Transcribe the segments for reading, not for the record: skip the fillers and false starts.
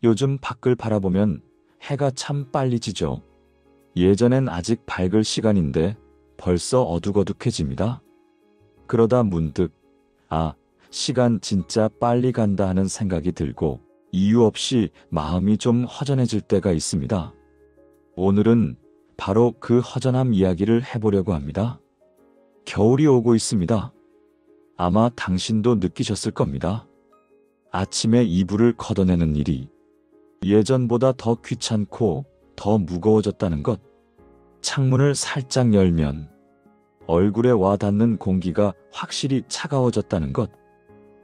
요즘 밖을 바라보면 해가 참 빨리 지죠. 예전엔 아직 밝을 시간인데 벌써 어둑어둑해집니다. 그러다 문득 시간 진짜 빨리 간다 하는 생각이 들고 이유 없이 마음이 좀 허전해질 때가 있습니다. 오늘은 바로 그 허전함 이야기를 해보려고 합니다. 겨울이 오고 있습니다. 아마 당신도 느끼셨을 겁니다. 아침에 이불을 걷어내는 일이 예전보다 더 귀찮고 더 무거워졌다는 것. 창문을 살짝 열면 얼굴에 와닿는 공기가 확실히 차가워졌다는 것.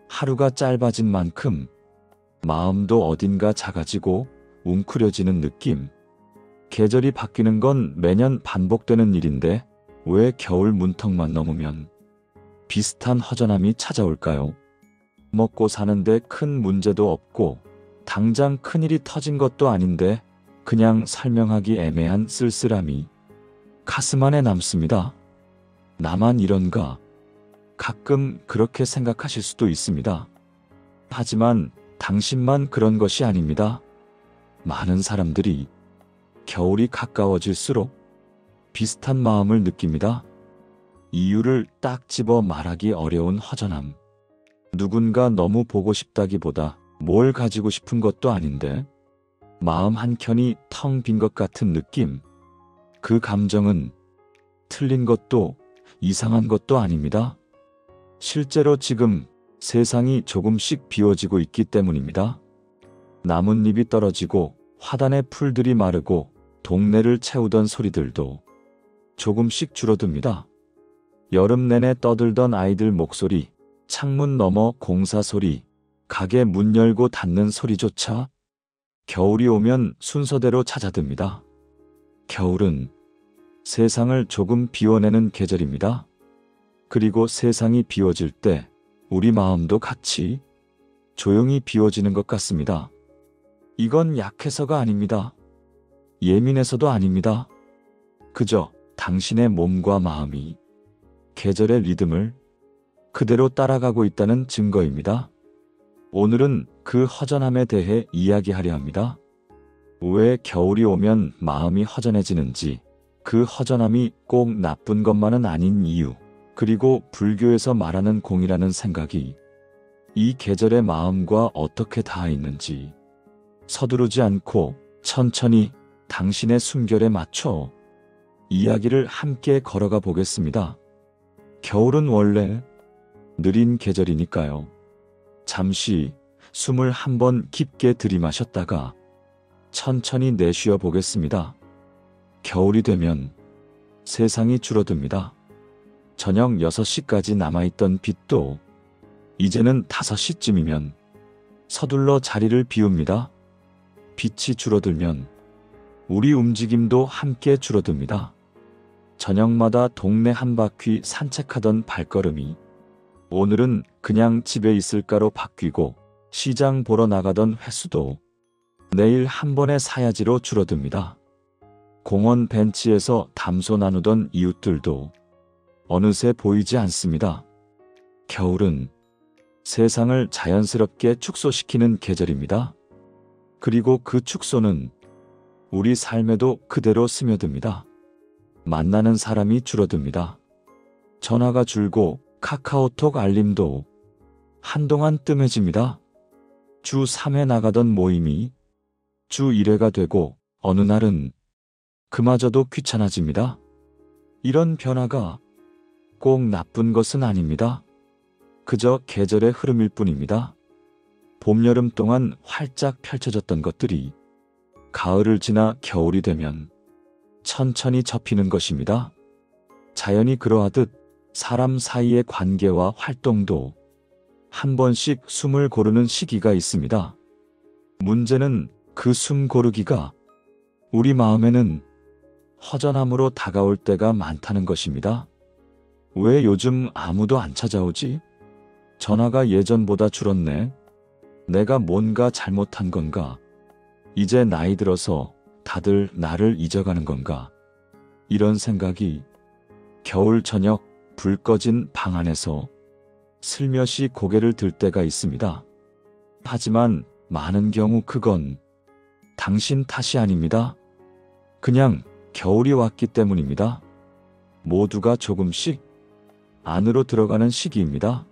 하루가 짧아진 만큼 마음도 어딘가 작아지고 웅크려지는 느낌. 계절이 바뀌는 건 매년 반복되는 일인데 왜 겨울 문턱만 넘으면 비슷한 허전함이 찾아올까요? 먹고 사는데 큰 문제도 없고 당장 큰일이 터진 것도 아닌데 그냥 설명하기 애매한 쓸쓸함이 가슴 안에 남습니다. 나만 이런가? 가끔 그렇게 생각하실 수도 있습니다. 하지만 당신만 그런 것이 아닙니다. 많은 사람들이 겨울이 가까워질수록 비슷한 마음을 느낍니다. 이유를 딱 집어 말하기 어려운 허전함. 누군가 너무 보고 싶다기보다 뭘 가지고 싶은 것도 아닌데 마음 한켠이 텅 빈 것 같은 느낌. 그 감정은 틀린 것도 이상한 것도 아닙니다. 실제로 지금 세상이 조금씩 비워지고 있기 때문입니다. 나뭇잎이 떨어지고 화단의 풀들이 마르고 동네를 채우던 소리들도 조금씩 줄어듭니다. 여름 내내 떠들던 아이들 목소리, 창문 너머 공사 소리, 가게 문 열고 닫는 소리조차 겨울이 오면 순서대로 찾아듭니다. 겨울은 세상을 조금 비워내는 계절입니다. 그리고 세상이 비워질 때 우리 마음도 같이 조용히 비워지는 것 같습니다. 이건 약해서가 아닙니다. 예민해서도 아닙니다. 그저 당신의 몸과 마음이 계절의 리듬을 그대로 따라가고 있다는 증거입니다. 오늘은 그 허전함에 대해 이야기하려 합니다. 왜 겨울이 오면 마음이 허전해지는지, 그 허전함이 꼭 나쁜 것만은 아닌 이유, 그리고 불교에서 말하는 공이라는 생각이 이 계절의 마음과 어떻게 닿아 있는지 서두르지 않고 천천히 당신의 숨결에 맞춰 이야기를 함께 걸어가 보겠습니다. 겨울은 원래 느린 계절이니까요. 잠시 숨을 한번 깊게 들이마셨다가 천천히 내쉬어 보겠습니다. 겨울이 되면 세상이 줄어듭니다. 저녁 6시까지 남아있던 빛도 이제는 5시쯤이면 서둘러 자리를 비웁니다. 빛이 줄어들면 우리 움직임도 함께 줄어듭니다. 저녁마다 동네 한 바퀴 산책하던 발걸음이 오늘은 그냥 집에 있을까로 바뀌고 시장 보러 나가던 횟수도 내일 한 번의 사야지로 줄어듭니다. 공원 벤치에서 담소 나누던 이웃들도 어느새 보이지 않습니다. 겨울은 세상을 자연스럽게 축소시키는 계절입니다. 그리고 그 축소는 우리 삶에도 그대로 스며듭니다. 만나는 사람이 줄어듭니다. 전화가 줄고 카카오톡 알림도 한동안 뜸해집니다. 주 3회 나가던 모임이 주 1회가 되고 어느 날은 그마저도 귀찮아집니다. 이런 변화가 꼭 나쁜 것은 아닙니다. 그저 계절의 흐름일 뿐입니다. 봄, 여름 동안 활짝 펼쳐졌던 것들이 가을을 지나 겨울이 되면 천천히 접히는 것입니다. 자연이 그러하듯 사람 사이의 관계와 활동도 한 번씩 숨을 고르는 시기가 있습니다. 문제는 그 숨 고르기가 우리 마음에는 허전함으로 다가올 때가 많다는 것입니다. 왜 요즘 아무도 안 찾아오지? 전화가 예전보다 줄었네. 내가 뭔가 잘못한 건가? 이제 나이 들어서 다들 나를 잊어가는 건가? 이런 생각이 겨울 저녁 불 꺼진 방 안에서 슬며시 고개를 들 때가 있습니다. 하지만 많은 경우 그건 당신 탓이 아닙니다. 그냥 겨울이 왔기 때문입니다. 모두가 조금씩 안으로 들어가는 시기입니다.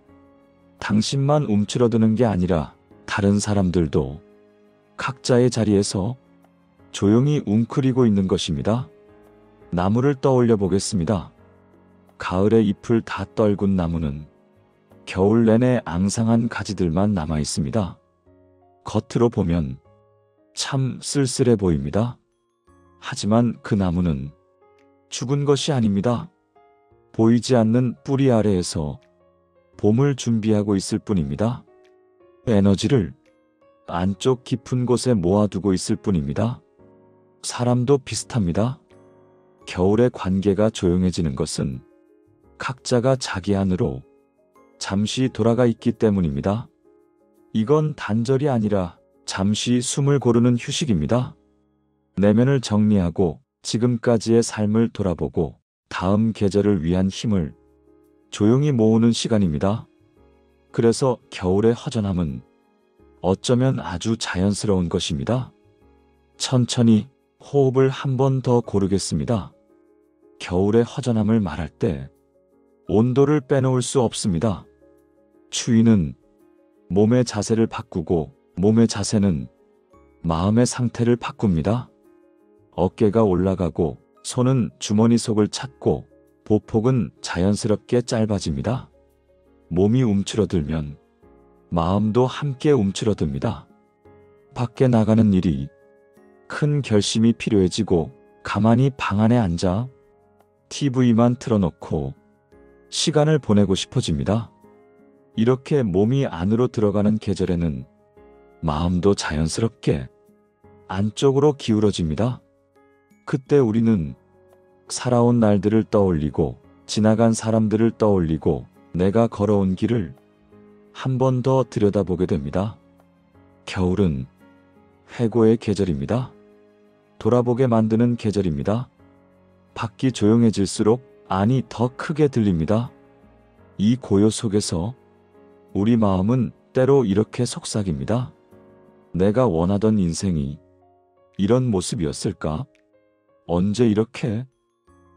당신만 움츠러드는 게 아니라 다른 사람들도 각자의 자리에서 조용히 웅크리고 있는 것입니다. 나무를 떠올려 보겠습니다. 가을에 잎을 다 떨군 나무는 겨울 내내 앙상한 가지들만 남아 있습니다. 겉으로 보면 참 쓸쓸해 보입니다. 하지만 그 나무는 죽은 것이 아닙니다. 보이지 않는 뿌리 아래에서 봄을 준비하고 있을 뿐입니다. 에너지를 안쪽 깊은 곳에 모아두고 있을 뿐입니다. 사람도 비슷합니다. 겨울의 관계가 조용해지는 것은 각자가 자기 안으로 잠시 돌아가 있기 때문입니다. 이건 단절이 아니라 잠시 숨을 고르는 휴식입니다. 내면을 정리하고 지금까지의 삶을 돌아보고 다음 계절을 위한 힘을 조용히 모으는 시간입니다. 그래서 겨울의 허전함은 어쩌면 아주 자연스러운 것입니다. 천천히 호흡을 한 번 더 고르겠습니다. 겨울의 허전함을 말할 때 온도를 빼놓을 수 없습니다. 추위는 몸의 자세를 바꾸고 몸의 자세는 마음의 상태를 바꿉니다. 어깨가 올라가고 손은 주머니 속을 찾고 보폭은 자연스럽게 짧아집니다. 몸이 움츠러들면 마음도 함께 움츠러듭니다. 밖에 나가는 일이 큰 결심이 필요해지고 가만히 방 안에 앉아 TV만 틀어놓고 시간을 보내고 싶어집니다. 이렇게 몸이 안으로 들어가는 계절에는 마음도 자연스럽게 안쪽으로 기울어집니다. 그때 우리는 살아온 날들을 떠올리고 지나간 사람들을 떠올리고 내가 걸어온 길을 한 번 더 들여다보게 됩니다. 겨울은 회고의 계절입니다. 돌아보게 만드는 계절입니다. 밖이 조용해질수록 안이 더 크게 들립니다. 이 고요 속에서 우리 마음은 때로 이렇게 속삭입니다. 내가 원하던 인생이 이런 모습이었을까? 언제 이렇게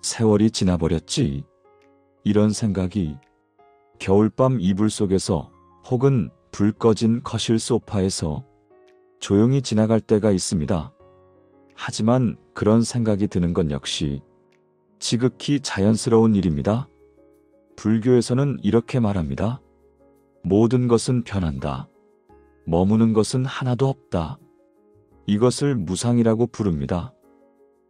세월이 지나버렸지? 이런 생각이 겨울밤 이불 속에서 혹은 불 꺼진 거실 소파에서 조용히 지나갈 때가 있습니다. 하지만 그런 생각이 드는 건 역시 지극히 자연스러운 일입니다. 불교에서는 이렇게 말합니다. 모든 것은 변한다. 머무는 것은 하나도 없다. 이것을 무상이라고 부릅니다.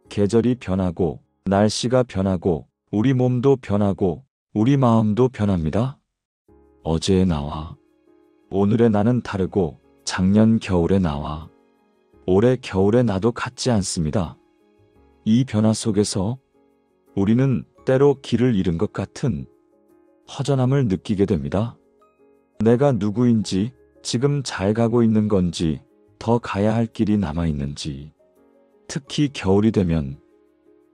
계절이 변하고 날씨가 변하고 우리 몸도 변하고 우리 마음도 변합니다. 어제의 나와 오늘의 나는 다르고 작년 겨울의 나와 올해 겨울의 나도 같지 않습니다. 이 변화 속에서 우리는 때로 길을 잃은 것 같은 허전함을 느끼게 됩니다. 내가 누구인지, 지금 잘 가고 있는 건지, 더 가야 할 길이 남아 있는지, 특히 겨울이 되면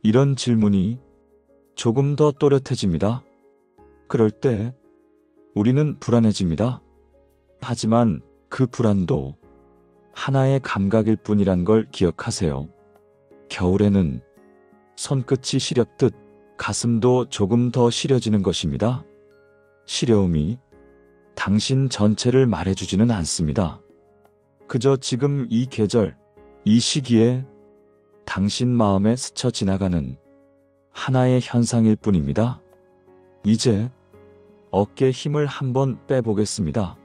이런 질문이 조금 더 또렷해집니다. 그럴 때 우리는 불안해집니다. 하지만 그 불안도 하나의 감각일 뿐이란 걸 기억하세요. 겨울에는 손끝이 시렵듯 가슴도 조금 더 시려지는 것입니다. 시려움이 당신 전체를 말해주지는 않습니다. 그저 지금 이 계절, 이 시기에 당신 마음에 스쳐 지나가는 하나의 현상일 뿐입니다. 이제 어깨 힘을 한번 빼보겠습니다.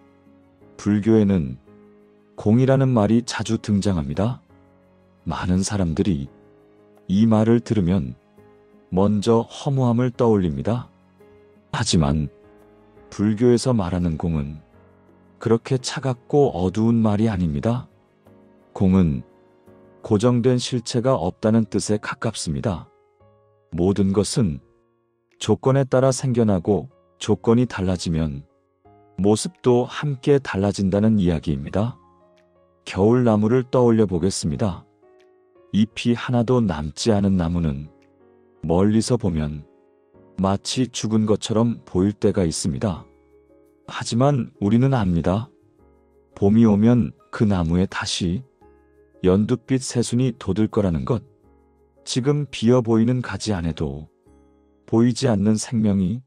불교에는 공이라는 말이 자주 등장합니다. 많은 사람들이 이 말을 들으면 먼저 허무함을 떠올립니다. 하지만 불교에서 말하는 공은 그렇게 차갑고 어두운 말이 아닙니다. 공은 고정된 실체가 없다는 뜻에 가깝습니다. 모든 것은 조건에 따라 생겨나고 조건이 달라지면 모습도 함께 달라진다는 이야기입니다. 겨울나무를 떠올려 보겠습니다. 잎이 하나도 남지 않은 나무는 멀리서 보면 마치 죽은 것처럼 보일 때가 있습니다. 하지만 우리는 압니다. 봄이 오면 그 나무에 다시 연두빛 새순이 돋을 거라는 것. 지금 비어 보이는 가지 안에도 보이지 않는 생명이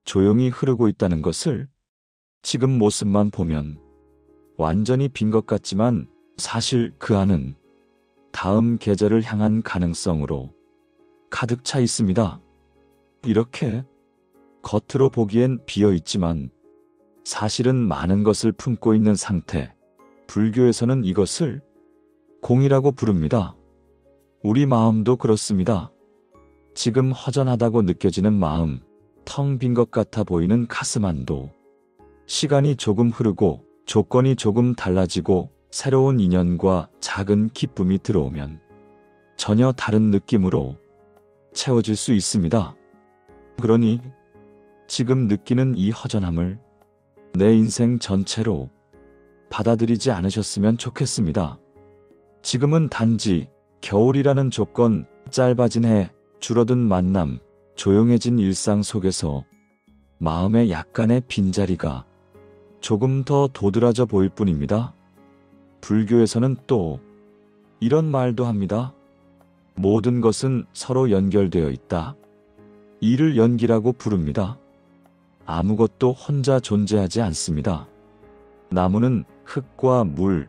조용히 흐르고 있다는 것을 지금 모습만 보면 완전히 빈 것 같지만 사실 그 안은 다음 계절을 향한 가능성으로 가득 차 있습니다. 이렇게 겉으로 보기엔 비어 있지만 사실은 많은 것을 품고 있는 상태. 불교에서는 이것을 공이라고 부릅니다. 우리 마음도 그렇습니다. 지금 허전하다고 느껴지는 마음, 텅 빈 것 같아 보이는 가슴 안도 시간이 조금 흐르고 조건이 조금 달라지고 새로운 인연과 작은 기쁨이 들어오면 전혀 다른 느낌으로 채워질 수 있습니다. 그러니 지금 느끼는 이 허전함을 내 인생 전체로 받아들이지 않으셨으면 좋겠습니다. 지금은 단지 겨울이라는 조건, 짧아진 해, 줄어든 만남, 조용해진 일상 속에서 마음에 약간의 빈자리가 조금 더 도드라져 보일 뿐입니다. 불교에서는 또 이런 말도 합니다. 모든 것은 서로 연결되어 있다. 이를 연기라고 부릅니다. 아무것도 혼자 존재하지 않습니다. 나무는 흙과 물,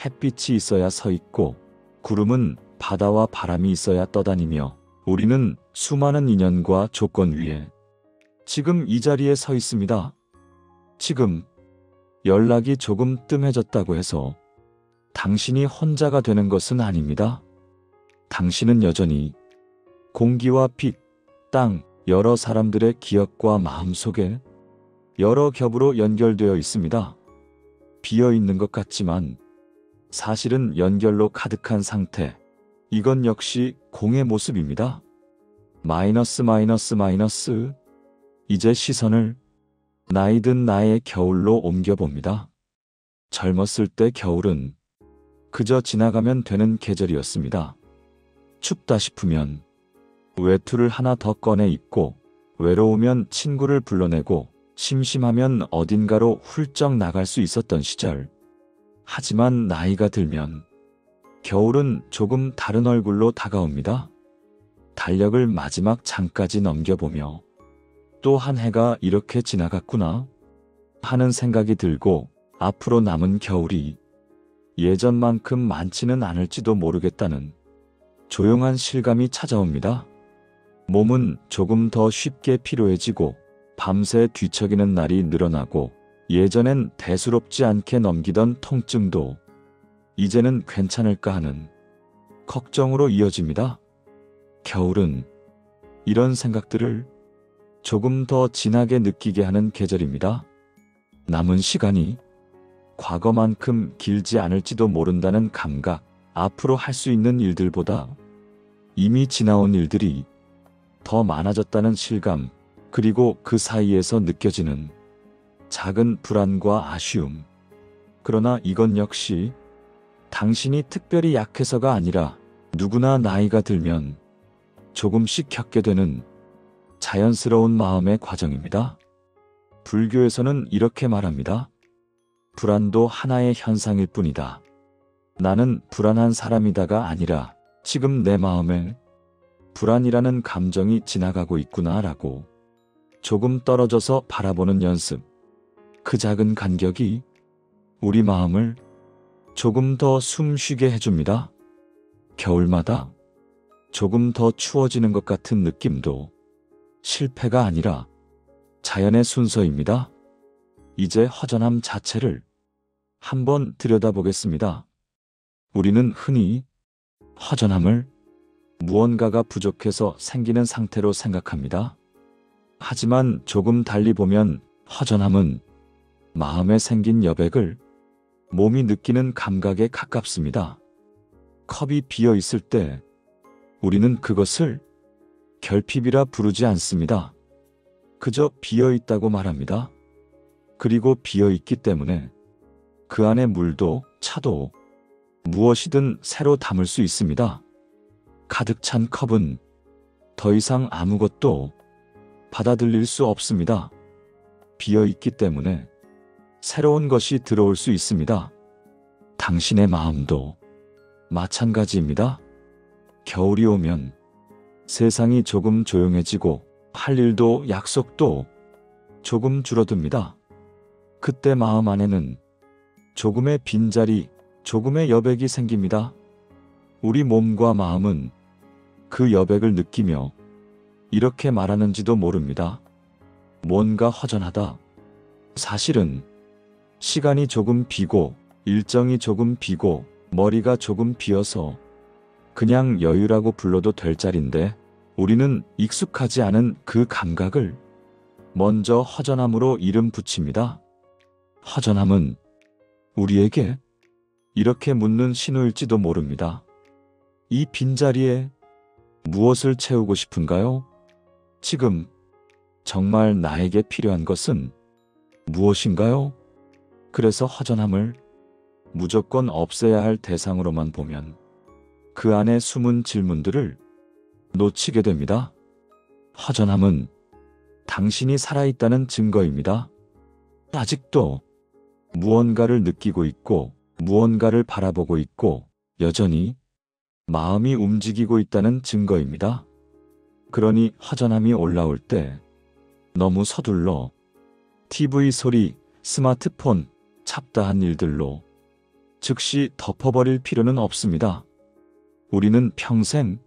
햇빛이 있어야 서 있고 구름은 바다와 바람이 있어야 떠다니며 우리는 수많은 인연과 조건 위에 지금 이 자리에 서 있습니다. 지금 연락이 조금 뜸해졌다고 해서 당신이 혼자가 되는 것은 아닙니다. 당신은 여전히 공기와 빛, 땅, 여러 사람들의 기억과 마음 속에 여러 겹으로 연결되어 있습니다. 비어 있는 것 같지만 사실은 연결로 가득한 상태. 이건 역시 공의 모습입니다. 마이너스. 이제 시선을 나이 든 나의 겨울로 옮겨봅니다. 젊었을 때 겨울은 그저 지나가면 되는 계절이었습니다. 춥다 싶으면 외투를 하나 더 꺼내 입고 외로우면 친구를 불러내고 심심하면 어딘가로 훌쩍 나갈 수 있었던 시절. 하지만 나이가 들면 겨울은 조금 다른 얼굴로 다가옵니다. 달력을 마지막 장까지 넘겨보며 또 한 해가 이렇게 지나갔구나 하는 생각이 들고 앞으로 남은 겨울이 예전만큼 많지는 않을지도 모르겠다는 조용한 실감이 찾아옵니다. 몸은 조금 더 쉽게 피로해지고 밤새 뒤척이는 날이 늘어나고 예전엔 대수롭지 않게 넘기던 통증도 이제는 괜찮을까 하는 걱정으로 이어집니다. 겨울은 이런 생각들을 조금 더 진하게 느끼게 하는 계절입니다. 남은 시간이 과거만큼 길지 않을지도 모른다는 감각, 앞으로 할 수 있는 일들보다 이미 지나온 일들이 더 많아졌다는 실감, 그리고 그 사이에서 느껴지는 작은 불안과 아쉬움. 그러나 이건 역시 당신이 특별히 약해서가 아니라 누구나 나이가 들면 조금씩 겪게 되는 자연스러운 마음의 과정입니다. 불교에서는 이렇게 말합니다. 불안도 하나의 현상일 뿐이다. 나는 불안한 사람이다가 아니라 지금 내 마음에 불안이라는 감정이 지나가고 있구나라고 조금 떨어져서 바라보는 연습. 그 작은 간격이 우리 마음을 조금 더 숨 쉬게 해줍니다. 겨울마다 조금 더 추워지는 것 같은 느낌도 실패가 아니라 자연의 순서입니다. 이제 허전함 자체를 한번 들여다보겠습니다. 우리는 흔히 허전함을 무언가가 부족해서 생기는 상태로 생각합니다. 하지만 조금 달리 보면 허전함은 마음에 생긴 여백을 몸이 느끼는 감각에 가깝습니다. 컵이 비어 있을 때 우리는 그것을 결핍이라 부르지 않습니다. 그저 비어 있다고 말합니다. 그리고 비어 있기 때문에 그 안에 물도 차도 무엇이든 새로 담을 수 있습니다. 가득 찬 컵은 더 이상 아무것도 받아들일 수 없습니다. 비어 있기 때문에 새로운 것이 들어올 수 있습니다. 당신의 마음도 마찬가지입니다. 겨울이 오면 세상이 조금 조용해지고 할 일도 약속도 조금 줄어듭니다. 그때 마음 안에는 조금의 빈자리, 조금의 여백이 생깁니다. 우리 몸과 마음은 그 여백을 느끼며 이렇게 말하는지도 모릅니다. 뭔가 허전하다. 사실은 시간이 조금 비고 일정이 조금 비고 머리가 조금 비어서 그냥 여유라고 불러도 될 자리인데 우리는 익숙하지 않은 그 감각을 먼저 허전함으로 이름 붙입니다. 허전함은 우리에게 이렇게 묻는 신호일지도 모릅니다. 이 빈자리에 무엇을 채우고 싶은가요? 지금 정말 나에게 필요한 것은 무엇인가요? 그래서 허전함을 무조건 없애야 할 대상으로만 보면 그 안에 숨은 질문들을 놓치게 됩니다. 허전함은 당신이 살아있다는 증거입니다. 아직도 무언가를 느끼고 있고 무언가를 바라보고 있고 여전히 마음이 움직이고 있다는 증거입니다. 그러니 허전함이 올라올 때 너무 서둘러 TV 소리, 스마트폰, 잡다한 일들로 즉시 덮어버릴 필요는 없습니다. 우리는 평생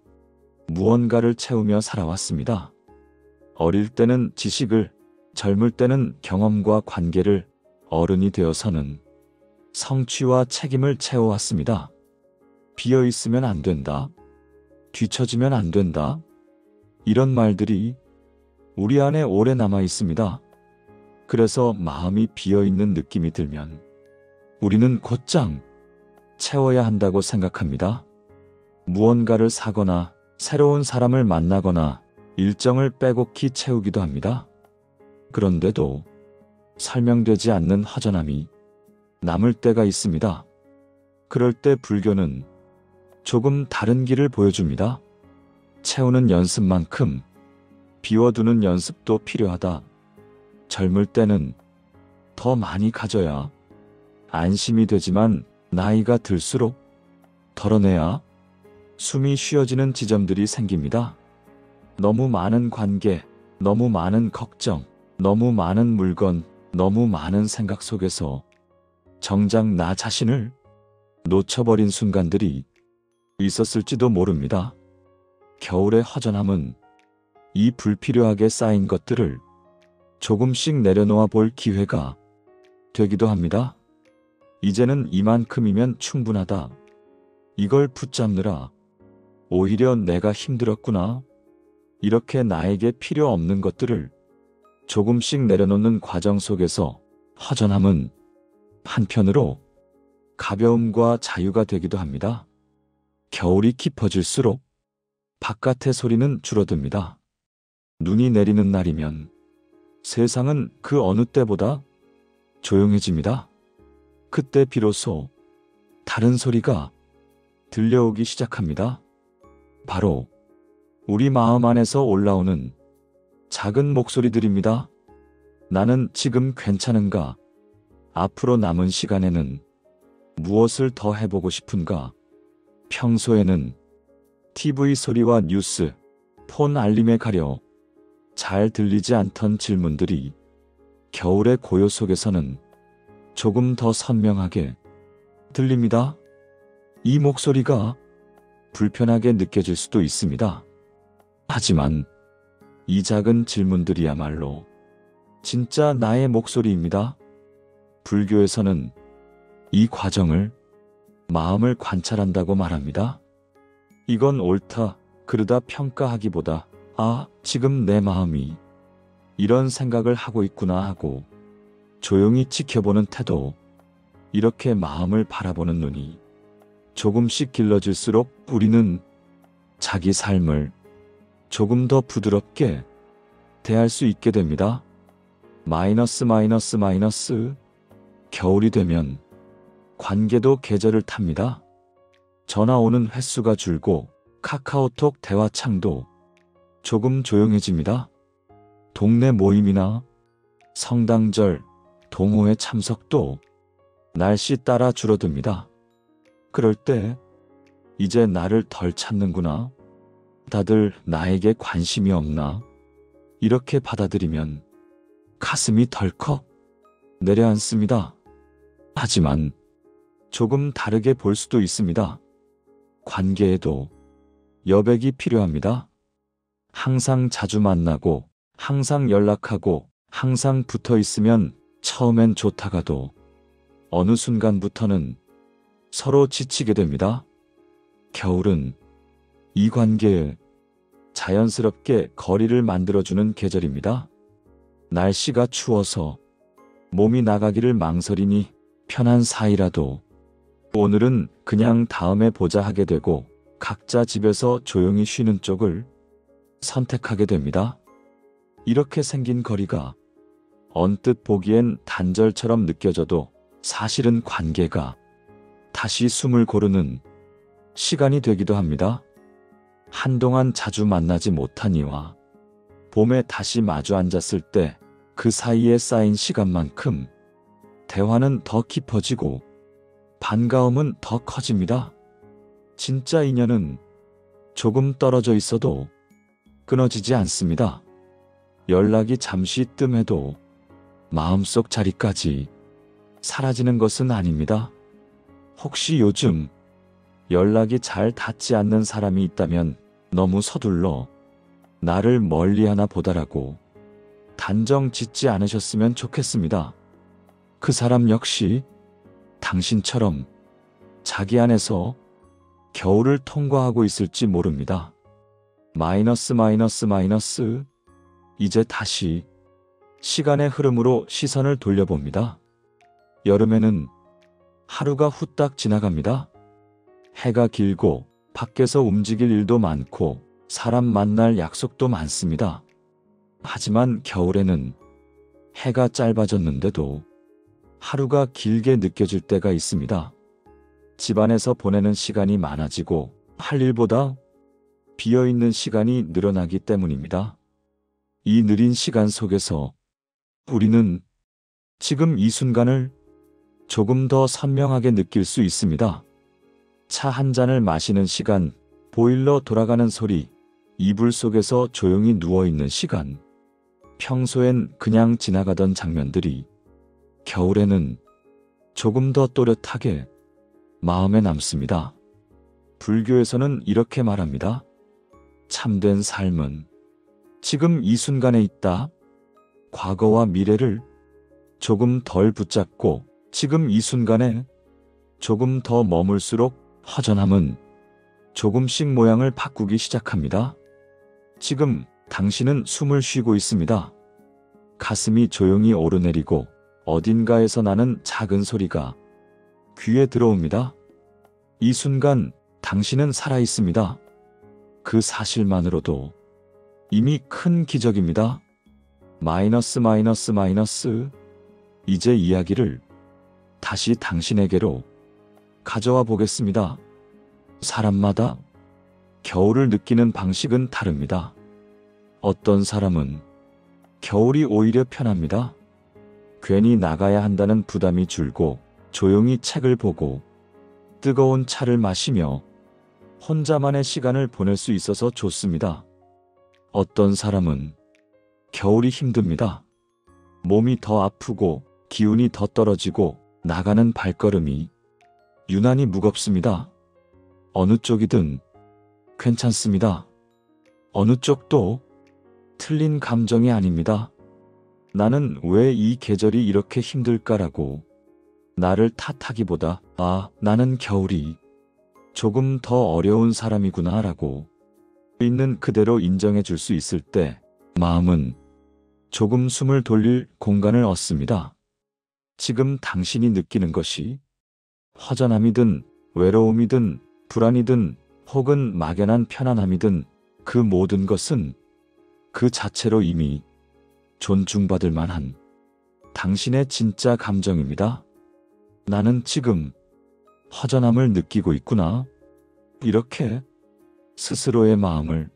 무언가를 채우며 살아왔습니다. 어릴 때는 지식을, 젊을 때는 경험과 관계를, 어른이 되어서는 성취와 책임을 채워왔습니다. 비어있으면 안 된다. 뒤처지면 안 된다. 이런 말들이 우리 안에 오래 남아 있습니다. 그래서 마음이 비어있는 느낌이 들면 우리는 곧장 채워야 한다고 생각합니다. 무언가를 사거나 새로운 사람을 만나거나 일정을 빼곡히 채우기도 합니다. 그런데도 설명되지 않는 허전함이 남을 때가 있습니다. 그럴 때 불교는 조금 다른 길을 보여줍니다. 채우는 연습만큼 비워두는 연습도 필요하다. 젊을 때는 더 많이 가져야 안심이 되지만 나이가 들수록 덜어내야 숨이 쉬어지는 지점들이 생깁니다. 너무 많은 관계, 너무 많은 걱정, 너무 많은 물건, 너무 많은 생각 속에서 정작 나 자신을 놓쳐버린 순간들이 있었을지도 모릅니다. 겨울의 허전함은 이 불필요하게 쌓인 것들을 조금씩 내려놓아 볼 기회가 되기도 합니다. 이제는 이만큼이면 충분하다. 이걸 붙잡느라 오히려 내가 힘들었구나. 이렇게 나에게 필요 없는 것들을 조금씩 내려놓는 과정 속에서 허전함은 한편으로 가벼움과 자유가 되기도 합니다. 겨울이 깊어질수록 바깥의 소리는 줄어듭니다. 눈이 내리는 날이면 세상은 그 어느 때보다 조용해집니다. 그때 비로소 다른 소리가 들려오기 시작합니다. 바로 우리 마음 안에서 올라오는 작은 목소리들입니다. 나는 지금 괜찮은가? 앞으로 남은 시간에는 무엇을 더 해보고 싶은가? 평소에는 TV 소리와 뉴스, 폰 알림에 가려 잘 들리지 않던 질문들이 겨울의 고요 속에서는 조금 더 선명하게 들립니다. 이 목소리가 불편하게 느껴질 수도 있습니다. 하지만 이 작은 질문들이야말로 진짜 나의 목소리입니다. 불교에서는 이 과정을 마음을 관찰한다고 말합니다. 이건 옳다, 그르다 평가하기보다 지금 내 마음이 이런 생각을 하고 있구나 하고 조용히 지켜보는 태도, 이렇게 마음을 바라보는 눈이 조금씩 길러질수록 우리는 자기 삶을 조금 더 부드럽게 대할 수 있게 됩니다. 마이너스. 겨울이 되면 관계도 계절을 탑니다. 전화 오는 횟수가 줄고 카카오톡 대화창도 조금 조용해집니다. 동네 모임이나 성당절, 동호회 참석도 날씨 따라 줄어듭니다. 그럴 때 이제 나를 덜 찾는구나. 다들 나에게 관심이 없나? 이렇게 받아들이면 가슴이 덜컥 내려앉습니다. 하지만 조금 다르게 볼 수도 있습니다. 관계에도 여백이 필요합니다. 항상 자주 만나고, 항상 연락하고, 항상 붙어 있으면 처음엔 좋다가도 어느 순간부터는 서로 지치게 됩니다. 겨울은 이 관계에 자연스럽게 거리를 만들어주는 계절입니다. 날씨가 추워서 몸이 나가기를 망설이니 편한 사이라도 오늘은 그냥 다음에 보자 하게 되고 각자 집에서 조용히 쉬는 쪽을 선택하게 됩니다. 이렇게 생긴 거리가 언뜻 보기엔 단절처럼 느껴져도 사실은 관계가 다시 숨을 고르는 시간이 되기도 합니다. 한동안 자주 만나지 못하니와 봄에 다시 마주 앉았을 때 그 사이에 쌓인 시간만큼 대화는 더 깊어지고 반가움은 더 커집니다. 진짜 인연은 조금 떨어져 있어도 끊어지지 않습니다. 연락이 잠시 뜸해도 마음속 자리까지 사라지는 것은 아닙니다. 혹시 요즘 연락이 잘 닿지 않는 사람이 있다면 너무 서둘러 나를 멀리하나 보다라고 단정 짓지 않으셨으면 좋겠습니다. 그 사람 역시 당신처럼 자기 안에서 겨울을 통과하고 있을지 모릅니다. 마이너스. 이제 다시 시간의 흐름으로 시선을 돌려봅니다. 여름에는 하루가 후딱 지나갑니다. 해가 길고 밖에서 움직일 일도 많고 사람 만날 약속도 많습니다. 하지만 겨울에는 해가 짧아졌는데도 하루가 길게 느껴질 때가 있습니다. 집안에서 보내는 시간이 많아지고 할 일보다 비어있는 시간이 늘어나기 때문입니다. 이 느린 시간 속에서 우리는 지금 이 순간을 조금 더 선명하게 느낄 수 있습니다. 차 한 잔을 마시는 시간, 보일러 돌아가는 소리, 이불 속에서 조용히 누워있는 시간. 평소엔 그냥 지나가던 장면들이 겨울에는 조금 더 또렷하게 마음에 남습니다. 불교에서는 이렇게 말합니다. 참된 삶은 지금 이 순간에 있다. 과거와 미래를 조금 덜 붙잡고 지금 이 순간에 조금 더 머물수록 허전함은 조금씩 모양을 바꾸기 시작합니다. 지금 당신은 숨을 쉬고 있습니다. 가슴이 조용히 오르내리고 어딘가에서 나는 작은 소리가 귀에 들어옵니다. 이 순간 당신은 살아 있습니다. 그 사실만으로도 이미 큰 기적입니다. 마이너스. 이제 이야기를 다시 당신에게로 가져와 보겠습니다. 사람마다 겨울을 느끼는 방식은 다릅니다. 어떤 사람은 겨울이 오히려 편합니다. 괜히 나가야 한다는 부담이 줄고 조용히 책을 보고 뜨거운 차를 마시며 혼자만의 시간을 보낼 수 있어서 좋습니다. 어떤 사람은 겨울이 힘듭니다. 몸이 더 아프고 기운이 더 떨어지고 나가는 발걸음이 유난히 무겁습니다. 어느 쪽이든 괜찮습니다. 어느 쪽도 틀린 감정이 아닙니다. 나는 왜 이 계절이 이렇게 힘들까라고 나를 탓하기보다 나는 겨울이 조금 더 어려운 사람이구나 라고 있는 그대로 인정해 줄 수 있을 때 마음은 조금 숨을 돌릴 공간을 얻습니다. 지금 당신이 느끼는 것이 허전함이든 외로움이든 불안이든 혹은 막연한 편안함이든 그 모든 것은 그 자체로 이미 존중받을 만한 당신의 진짜 감정입니다. 나는 지금 허전함을 느끼고 있구나. 이렇게 스스로의 마음을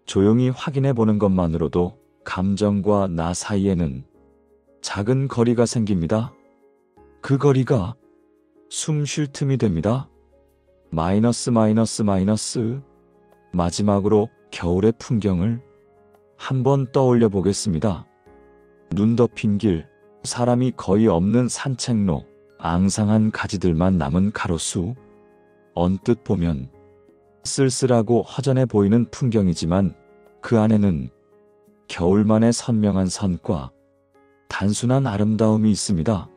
조용히 확인해 보는 것만으로도 감정과 나 사이에는 작은 거리가 생깁니다. 그 거리가 숨 쉴 틈이 됩니다. 마이너스 마이너스 마이너스. 마지막으로 겨울의 풍경을 한번 떠올려 보겠습니다. 눈 덮인 길, 사람이 거의 없는 산책로, 앙상한 가지들만 남은 가로수. 언뜻 보면 쓸쓸하고 허전해 보이는 풍경이지만 그 안에는 겨울만의 선명한 선과 단순한 아름다움이 있습니다.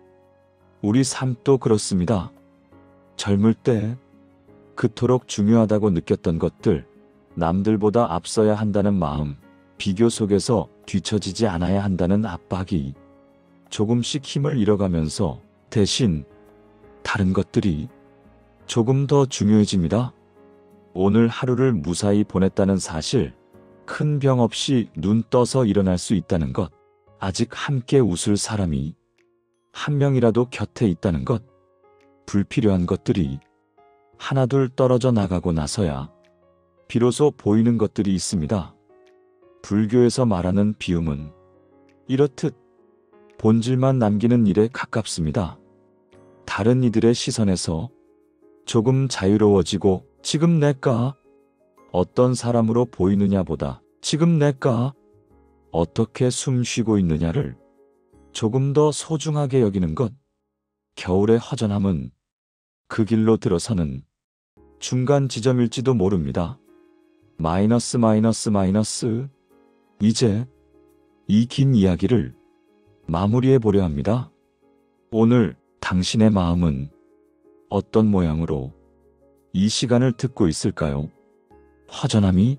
우리 삶도 그렇습니다. 젊을 때 그토록 중요하다고 느꼈던 것들, 남들보다 앞서야 한다는 마음, 비교 속에서 뒤처지지 않아야 한다는 압박이 조금씩 힘을 잃어가면서 대신 다른 것들이 조금 더 중요해집니다. 오늘 하루를 무사히 보냈다는 사실, 큰 병 없이 눈 떠서 일어날 수 있다는 것, 아직 함께 웃을 사람이 한 명이라도 곁에 있다는 것, 불필요한 것들이 하나둘 떨어져 나가고 나서야 비로소 보이는 것들이 있습니다. 불교에서 말하는 비움은 이렇듯 본질만 남기는 일에 가깝습니다. 다른 이들의 시선에서 조금 자유로워지고 지금 내가 어떤 사람으로 보이느냐보다 지금 내가 어떻게 숨 쉬고 있느냐를 조금 더 소중하게 여기는 것. 겨울의 허전함은 그 길로 들어서는 중간 지점일지도 모릅니다. 마이너스 마이너스 마이너스. 이제 이 긴 이야기를 마무리해 보려 합니다. 오늘 당신의 마음은 어떤 모양으로 이 시간을 듣고 있을까요? 허전함이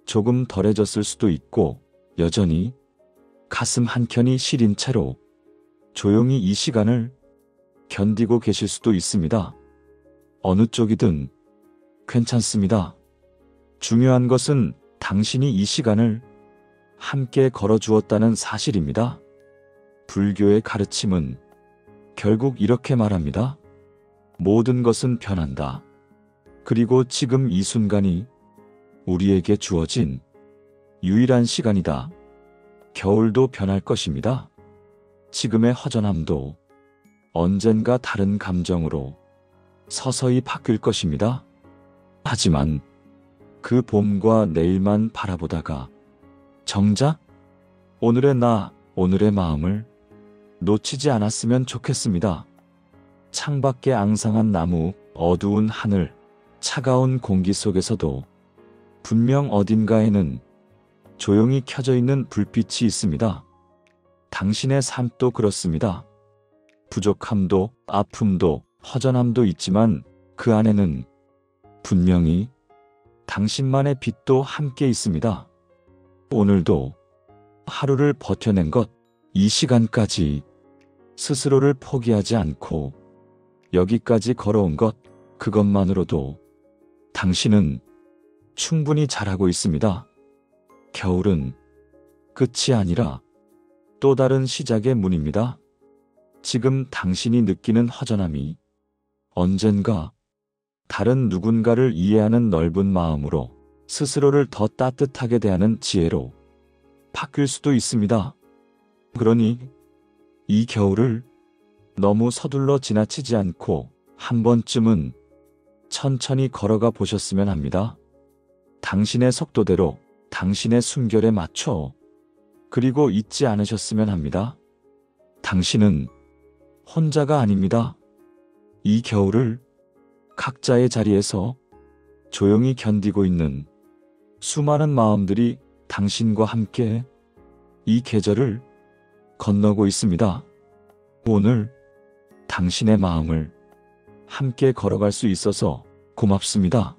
조금 덜해졌을 수도 있고 여전히 가슴 한켠이 시린 채로 조용히 이 시간을 견디고 계실 수도 있습니다. 어느 쪽이든 괜찮습니다. 중요한 것은 당신이 이 시간을 함께 걸어주었다는 사실입니다. 불교의 가르침은 결국 이렇게 말합니다. 모든 것은 변한다. 그리고 지금 이 순간이 우리에게 주어진 유일한 시간이다. 겨울도 변할 것입니다. 지금의 허전함도 언젠가 다른 감정으로 서서히 바뀔 것입니다. 하지만 그 봄과 내일만 바라보다가 정작 오늘의 나, 오늘의 마음을 놓치지 않았으면 좋겠습니다. 창밖에 앙상한 나무, 어두운 하늘, 차가운 공기 속에서도 분명 어딘가에는 조용히 켜져 있는 불빛이 있습니다. 당신의 삶도 그렇습니다. 부족함도, 아픔도, 허전함도 있지만 그 안에는 분명히 당신만의 빛도 함께 있습니다. 오늘도 하루를 버텨낸 것, 이 시간까지 스스로를 포기하지 않고 여기까지 걸어온 것, 그것만으로도 당신은 충분히 잘하고 있습니다. 겨울은 끝이 아니라 또 다른 시작의 문입니다. 지금 당신이 느끼는 허전함이 언젠가 다른 누군가를 이해하는 넓은 마음으로 스스로를 더 따뜻하게 대하는 지혜로 바뀔 수도 있습니다. 그러니 이 겨울을 너무 서둘러 지나치지 않고 한 번쯤은 천천히 걸어가 보셨으면 합니다. 당신의 속도대로, 당신의 숨결에 맞춰. 그리고 잊지 않으셨으면 합니다. 당신은 혼자가 아닙니다. 이 겨울을 각자의 자리에서 조용히 견디고 있는 수많은 마음들이 당신과 함께 이 계절을 건너고 있습니다. 오늘 당신의 마음을 함께 걸어갈 수 있어서 고맙습니다.